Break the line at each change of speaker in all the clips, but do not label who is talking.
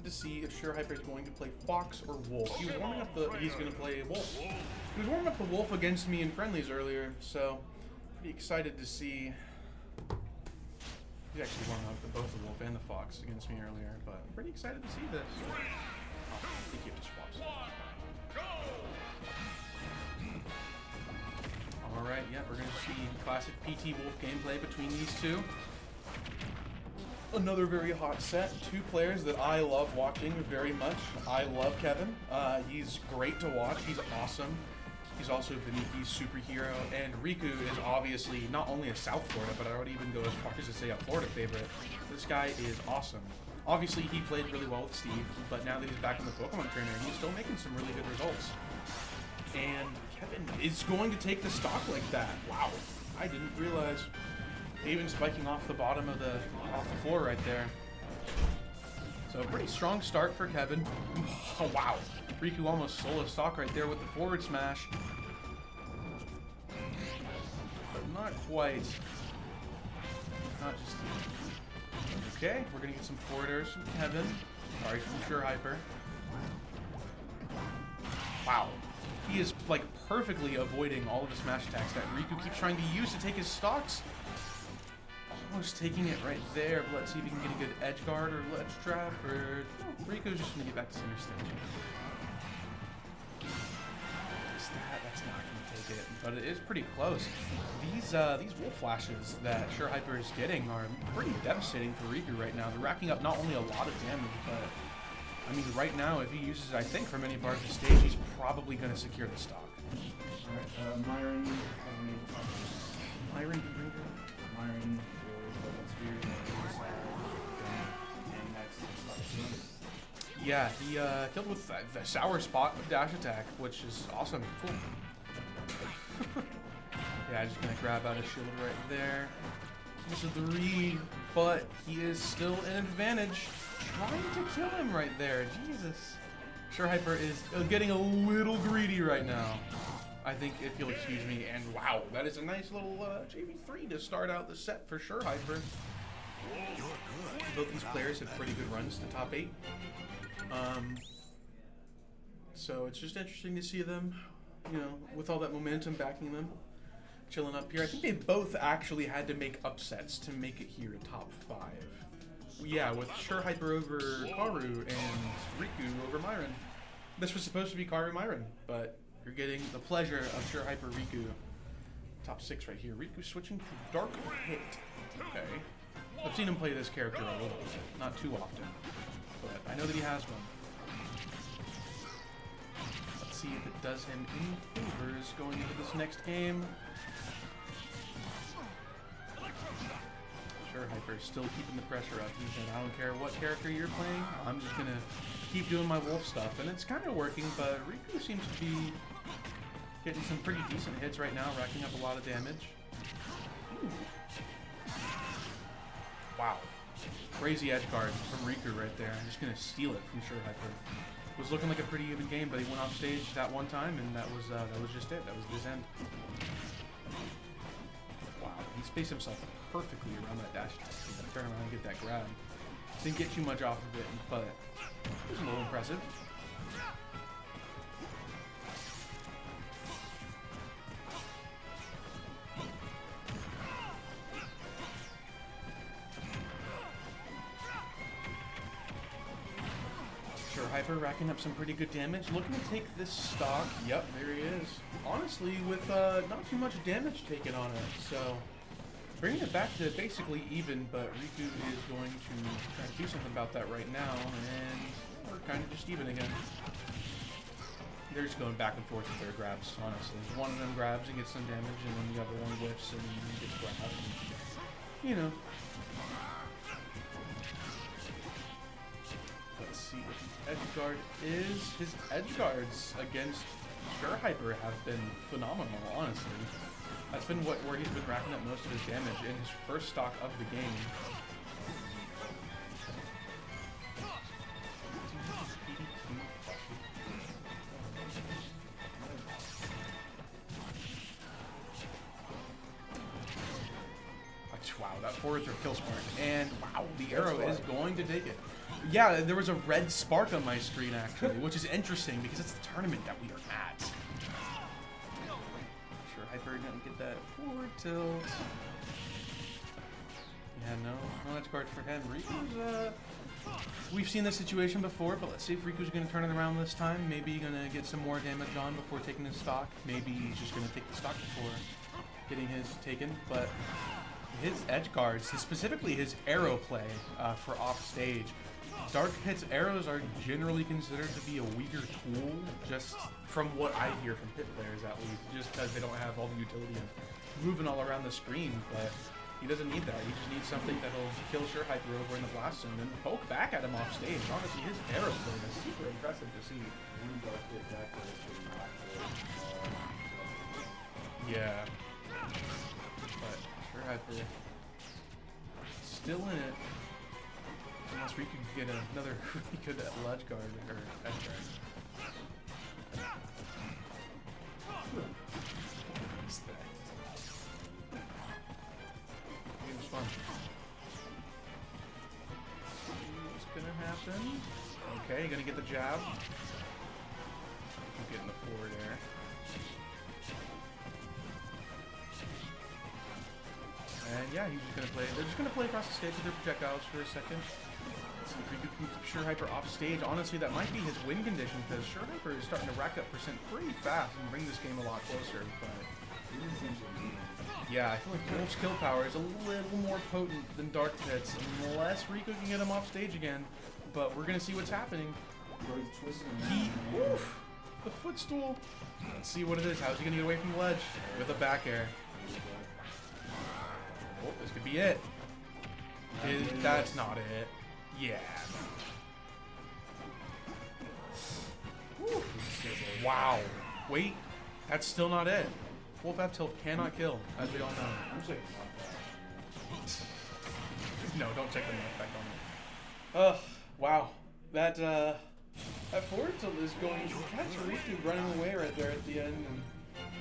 interested to see if Surehyper is going to play Fox or Wolf. He was warming up the. He's going to play Wolf. He was warming up the Wolf against me in friendlies earlier, so pretty excited to see. He's actually warming up both the Wolf and the Fox against me earlier, but I'm pretty excited to see this. Oh, I think you have to swap some. Alright, yeah, we're going to see classic PT Wolf gameplay between these two. Another very hot set. Two players that I love watching very much. I love Kevin. He's great to watch. He's awesome. He's also Vaniki's superhero. And Riku is obviously not only a South Florida, but I would even go as far as to say a Florida favorite. This guy is awesome. Obviously, he played really well with Steve, but now that he's back in the Pokemon trainer, he's still making some really good results. And Kevin is going to take the stock like that. Wow, I didn't realize. Even spiking off the bottom of the floor right there. So a pretty strong start for Kevin. Oh wow, Riku almost solo stock right there with the forward smash. But not quite. Not just. Okay, we're gonna get some forwarders from Kevin. Sorry, from Surehyper. Wow. He is like perfectly avoiding all of the smash attacks that Riku keeps trying to use to take his stocks. Almost taking it right there, but let's see if he can get a good edge guard or ledge trap, or oh, Riku's just gonna get back to center stage. That's not gonna take it, but it is pretty close. These wolf flashes that Surehyper is getting are pretty devastating for Riku right now. They're racking up not only a lot of damage, but I mean, right now, if he uses it, I think, from any part of the stage, he's probably going to secure the stock.
Alright, Myron.
Myron.
Myron. And that's
yeah, he killed with the sour spot of dash attack, which is awesome. Cool. Yeah, just going to grab out his shield right there. Just a 3, but he is still in advantage. Trying to kill him right there. Jesus. Surehyper is getting a little greedy right now. I think, if you'll excuse me. And wow, that is a nice little JV3 to start out the set for Surehyper. Both these players have pretty good runs to top 8. So it's just interesting to see them, you know, with all that momentum backing them, chilling up here. I think they both actually had to make upsets to make it here to top 5. Yeah, with Surehyper over Karu and Riku over Myron. This was supposed to be Karu Myron, but you're getting the pleasure of Surehyper Riku. Top 6 right here. Riku switching to Dark Hit. Okay. I've seen him play this character a little bit, not too often, but I know that he has one. Let's see if it does him any favors going into this next game. Surehyper still keeping the pressure up. He said, I don't care what character you're playing, I'm just gonna keep doing my wolf stuff. And it's kind of working, but Riku seems to be getting some pretty decent hits right now, racking up a lot of damage. Ooh. Wow. Crazy edge guard from Riku right there. I'm just gonna steal it from Surehyper. It was looking like a pretty even game, but he went off stage that one time, and that was just it. That was his end. Wow, he spaced himself perfectly around that dash attack. He's gonna turn around and get that grab. Didn't get too much off of it, but it was a little impressive. Surehyper racking up some pretty good damage. Looking to take this stock. Yep, there he is. Honestly, with not too much damage taken on it, so bringing it back to basically even, but Riku is going to try to do something about that right now, and we're kind of just even again. They're just going back and forth with their grabs, honestly. One of them grabs and gets some damage, and then the other one whiffs and gets grabbed. And, you know. Let's see what his edge guard is. His edge guards against Surehyper have been phenomenal, honestly. That's been where he's been racking up most of his damage in his first stock of the game. Wow, that forward throw kill spark. And wow, the arrow is going to take it. Yeah, there was a red spark on my screen actually, which is interesting because it's the tournament that we are at. Surehyper gonna get that forward tilt. Yeah, no edge guard for him. Riku's, we've seen this situation before, but let's see if Riku's gonna turn it around this time. Maybe gonna get some more damage on before taking his stock. Maybe he's just gonna take the stock before getting his taken, but his edge guards, specifically his arrow play for off stage. Dark Pit's arrows are generally considered to be a weaker tool, just from what I hear from Pit players at least, just because they don't have all the utility of moving all around the screen, but he doesn't need that. He just needs something that'll kill Surehyper over in the blast zone and poke back at him off stage. Honestly, his arrow play is super impressive to see. Yeah. But Surehyper still in it. Unless we could get another really good ledge guard or edge guard. What's that? Game's fun. What's gonna happen? Okay, you're gonna get the jab. Keep getting the forward air. And yeah, he's just gonna play. They're just gonna play across the stage with their projectiles for a second. See if we can keep Surehyper off stage. Honestly, that might be his win condition because Surehyper is starting to rack up percent pretty fast and bring this game a lot closer. But yeah, I feel like Wolf's kill power is a little more potent than Dark Pit's unless Riku can get him off stage again. But we're gonna see what's happening. Oof, the footstool. Let's see what it is. How's he gonna get away from the ledge with a back air? Oh, this could be it. That's not it. Yeah. Woo. Wow. Wait, that's still not it. Wolf F tilt cannot kill, as we all know.
I'm checking
No, don't check the knockback on it. Wow. That forward tilt is going to catch Riku running away right there at the end and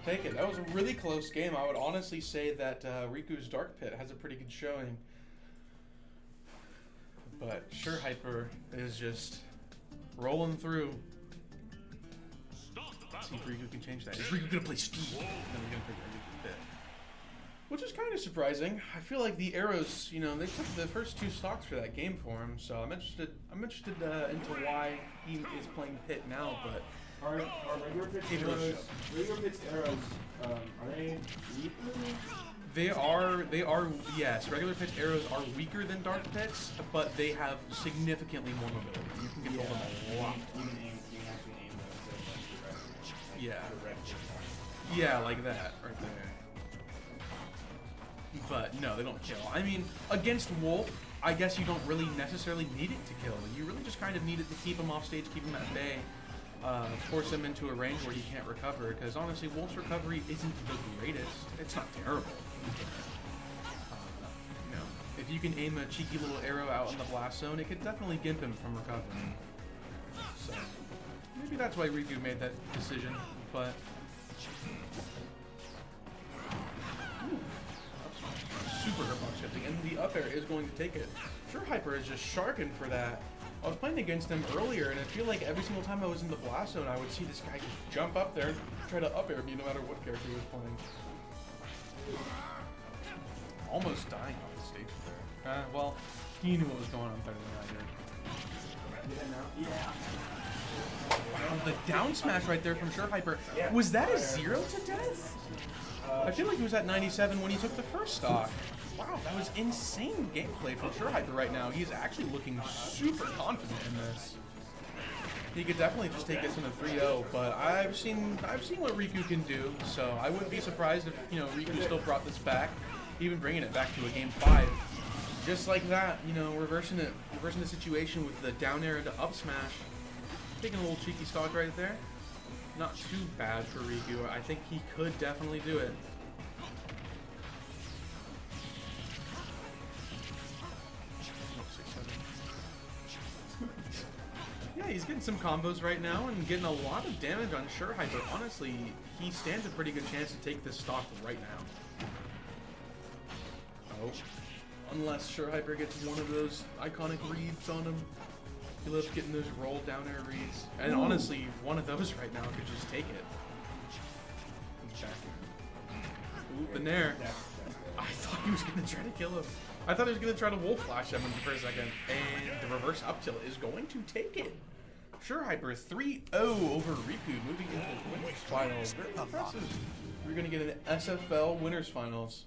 take it. That was a really close game. I would honestly say that Riku's Dark Pit has a pretty good showing. But Surehyper is just rolling through. Let's see if Riku can change that. Is Riku gonna play Steve? No, he's gonna pick Riku Pit. Which is kind of surprising. I feel like the arrows, you know, they took the first two stocks for that game for him, so I'm interested into why he is playing Pit now, but
Are regular Pit's arrows, are they weaker?
They are, yes. Regular Pit's arrows are weaker than Dark Pit's, but they have significantly more mobility. You can control them a lot.
You can actually aim them.
Yeah. Yeah, like that, right there. But no, they don't kill. I mean, against Wolf, I guess you don't really necessarily need it to kill. You really just kind of need it to keep him off stage, keep him at bay. Force him into a range where he can't recover, because honestly, Wolf's recovery isn't the greatest. It's not terrible. You know, if you can aim a cheeky little arrow out in the blast zone, it could definitely gimp him from recovering. So maybe that's why Riku made that decision, but super hitbox shifting, and the up air is going to take it. Surehyper is just sharking for that. I was playing against him earlier, and I feel like every single time I was in the blast zone, I would see this guy just jump up there and try to up air me no matter what character he was playing. Almost dying off the stage there. Well, he knew what was going on better than I did.
Yeah.
Wow, the down smash right there from Surehyper. Was that a 0 to death? I feel like he was at 97 when he took the first stock. Wow, that was insane gameplay from Surehyper right now. He's actually looking super confident in this. He could definitely just take this in a 3-0, but I've seen what Riku can do, so I wouldn't be surprised if, you know, Riku still brought this back, even bringing it back to a game 5. Just like that, you know, reversing the situation with the down air into up smash. Taking a little cheeky stock right there. Not too bad for Riku. I think he could definitely do it. Yeah, he's getting some combos right now and getting a lot of damage on Surehyper. Honestly, he stands a pretty good chance to take this stock right now. Unless Surehyper gets one of those iconic reads on him. He loves getting those roll down air reads. And honestly, one of those right now could just take it. Ooh, the Nair. I thought he was going to try to kill him. I thought he was going to try to wolf flash him for a second. And the reverse up tilt is going to take it. Surehyper 3-0 over Riku, moving into the winners finals. Very impressive. We're going to get an SFL winners finals.